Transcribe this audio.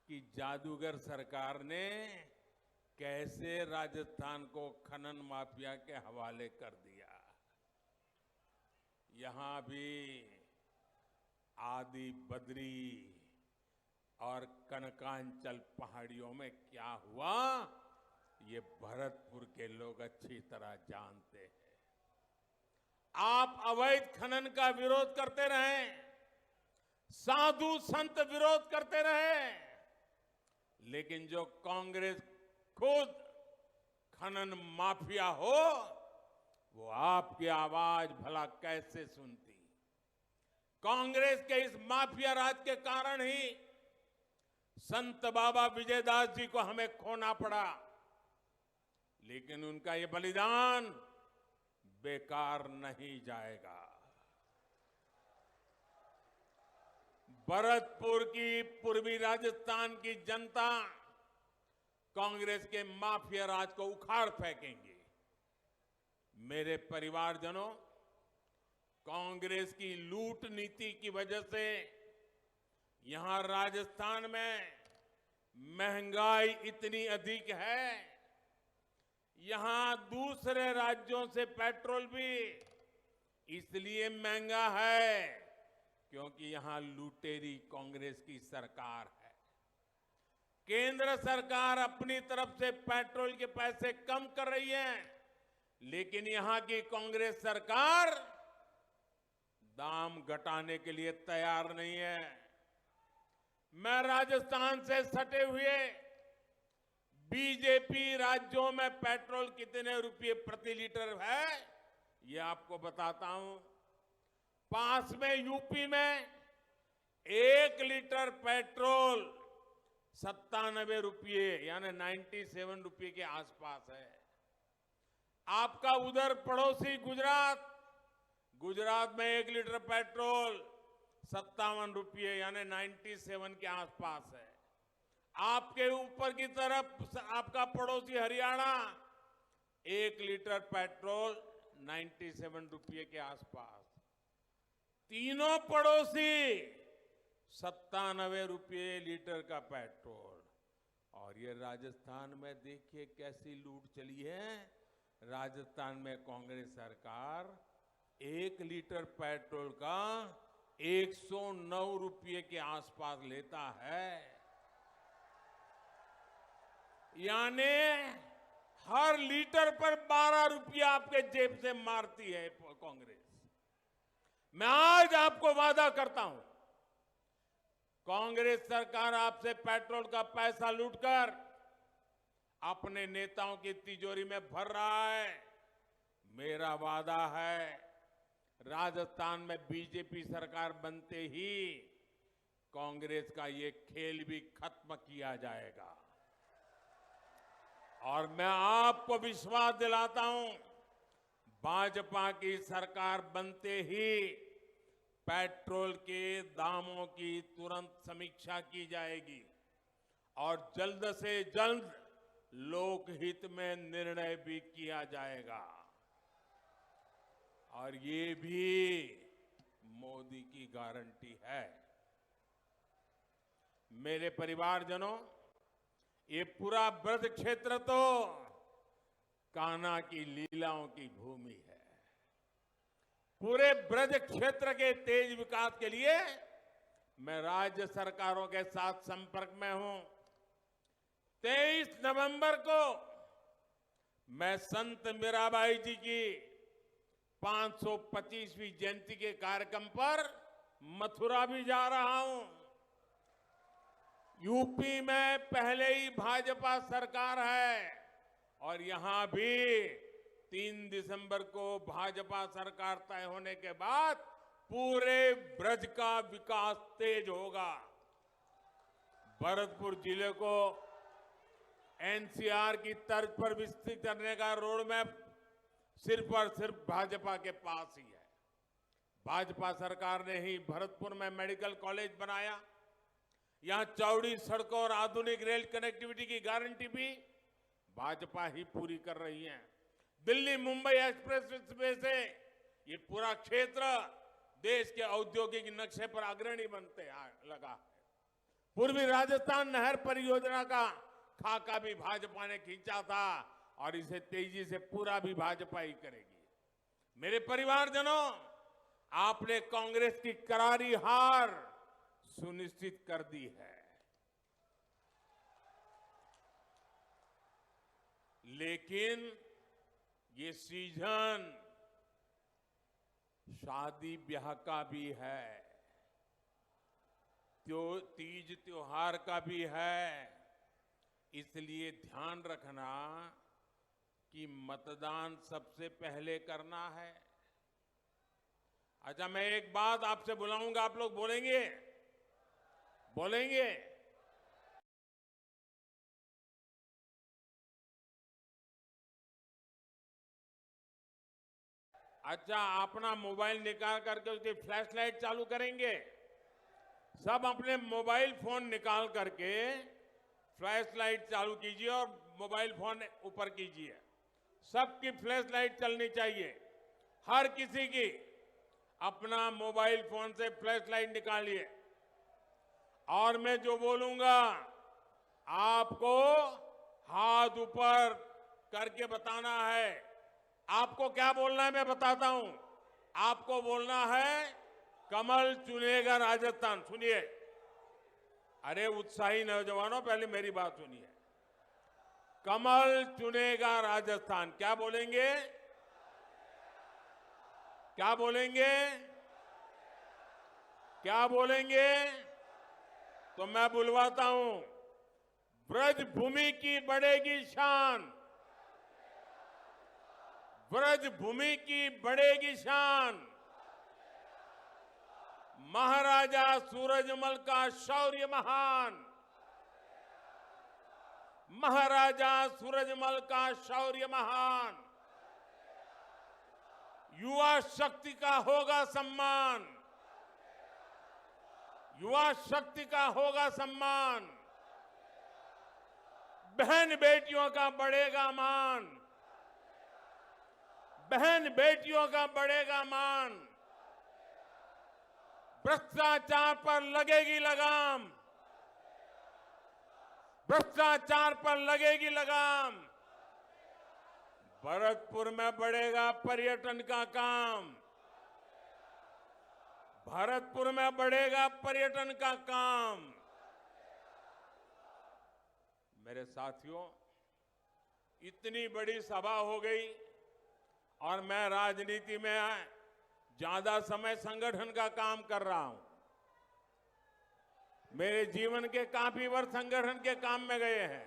कि जादूगर सरकार ने कैसे राजस्थान को खनन माफिया के हवाले कर दिया। यहां भी आदि बद्री और कनकांचल पहाड़ियों में क्या हुआ, ये भरतपुर के लोग अच्छी तरह जानते हैं। आप अवैध खनन का विरोध करते रहे, साधु संत विरोध करते रहे, लेकिन जो कांग्रेस खुद खनन माफिया हो, वो आपकी आवाज भला कैसे सुनती। कांग्रेस के इस माफिया राज के कारण ही संत बाबा विजयदास जी को हमें खोना पड़ा, लेकिन उनका ये बलिदान बेकार नहीं जाएगा। भरतपुर की पूर्वी राजस्थान की जनता कांग्रेस के माफिया राज को उखाड़ फेंकेंगे। मेरे परिवारजनों, कांग्रेस की लूट नीति की वजह से यहां राजस्थान में महंगाई इतनी अधिक है। यहां दूसरे राज्यों से पेट्रोल भी इसलिए महंगा है क्योंकि यहां लुटेरी कांग्रेस की सरकार है। केंद्र सरकार अपनी तरफ से पेट्रोल के पैसे कम कर रही है, लेकिन यहां की कांग्रेस सरकार दाम घटाने के लिए तैयार नहीं है। मैं राजस्थान से सटे हुए बीजेपी राज्यों में पेट्रोल कितने रुपए प्रति लीटर है, ये आपको बताता हूं। पास में यूपी में 1 लीटर पेट्रोल 97 रुपये यानी 97 रुपये के आसपास है। आपका उधर पड़ोसी गुजरात, गुजरात में 1 लीटर पेट्रोल 57 रुपये यानी 97 के आसपास है। आपके ऊपर की तरफ आपका पड़ोसी हरियाणा, 1 लीटर पेट्रोल 97 रुपये के आसपास। तीनों पड़ोसी 97 रुपये लीटर का पेट्रोल। और ये राजस्थान में देखिए कैसी लूट चली है। राजस्थान में कांग्रेस सरकार 1 लीटर पेट्रोल का 109 रुपये के आसपास लेता है, यानी हर लीटर पर 12 रुपया आपके जेब से मारती है कांग्रेस। मैं आज आपको वादा करता हूं, कांग्रेस सरकार आपसे पेट्रोल का पैसा लूटकर अपने नेताओं की तिजोरी में भर रहा है। मेरा वादा है, राजस्थान में बीजेपी सरकार बनते ही कांग्रेस का ये खेल भी खत्म किया जाएगा। और मैं आपको विश्वास दिलाता हूं, भाजपा की सरकार बनते ही पेट्रोल के दामों की तुरंत समीक्षा की जाएगी और जल्द से जल्द लोकहित में निर्णय भी किया जाएगा। और ये भी मोदी की गारंटी है। मेरे परिवारजनों, ये पूरा ब्रज क्षेत्र तो कान्हा की लीलाओं की भूमि है। पूरे ब्रज क्षेत्र के तेज विकास के लिए मैं राज्य सरकारों के साथ संपर्क में हूं। 23 नवंबर को मैं संत मीराबाई जी की 525वीं जयंती के कार्यक्रम पर मथुरा भी जा रहा हूं। यूपी में पहले ही भाजपा सरकार है और यहां भी 3 दिसंबर को भाजपा सरकार तय होने के बाद पूरे ब्रज का विकास तेज होगा। भरतपुर जिले को एनसीआर की तर्ज पर विकसित करने का रोड मैप सिर्फ और सिर्फ भाजपा के पास ही है। भाजपा सरकार ने ही भरतपुर में मेडिकल कॉलेज बनाया। यहां चौड़ी सड़कों और आधुनिक रेल कनेक्टिविटी की गारंटी भी भाजपा ही पूरी कर रही है। दिल्ली मुंबई एक्सप्रेस वे से ये पूरा क्षेत्र देश के औद्योगिक नक्शे पर अग्रणी बनते लगा है। पूर्वी राजस्थान नहर परियोजना का खाका भी भाजपा ने खींचा था और इसे तेजी से पूरा भी भाजपा ही करेगी। मेरे परिवारजनों, आपने कांग्रेस की करारी हार सुनिश्चित कर दी है, लेकिन ये सीजन शादी ब्याह का भी है, तीज त्योहार का भी है। इसलिए ध्यान रखना कि मतदान सबसे पहले करना है। अच्छा, मैं एक बात आपसे बुलाऊंगा, आप लोग बोलेंगे? बोलेंगे? अच्छा, अपना मोबाइल निकाल करके उसकी फ्लैश लाइट चालू करेंगे। सब अपने मोबाइल फोन निकाल करके फ्लैश लाइट चालू कीजिए और मोबाइल फोन ऊपर कीजिए। सबकी फ्लैश लाइट चलनी चाहिए, हर किसी की। अपना मोबाइल फोन से फ्लैश लाइट निकालिए और मैं जो बोलूंगा आपको हाथ ऊपर करके बताना है। आपको क्या बोलना है मैं बताता हूं। आपको बोलना है कमल चुनेगा राजस्थान। सुनिए, अरे उत्साही नौजवानों, पहले मेरी बात सुनिए। कमल चुनेगा राजस्थान। क्या बोलेंगे? क्या बोलेंगे? क्या बोलेंगे? तो मैं बुलवाता हूं। ब्रज भूमि की बढ़ेगी शान, ब्रज भूमि की बढ़ेगी शान। महाराजा सूरजमल का शौर्य महान, महाराजा सूरजमल का शौर्य महान। युवा शक्ति का होगा सम्मान, युवा शक्ति का होगा सम्मान। बहन बेटियों का बढ़ेगा मान, बहन बेटियों का बढ़ेगा मान। भ्रष्टाचार पर लगेगी लगाम, भ्रष्टाचार पर लगेगी लगाम। भरतपुर में बढ़ेगा पर्यटन का काम, भरतपुर में बढ़ेगा पर्यटन का काम। मेरे साथियों, इतनी बड़ी सभा हो गई और मैं राजनीति में ज्यादा समय संगठन का काम कर रहा हूं। मेरे जीवन के काफी वर्ष संगठन के काम में गए हैं।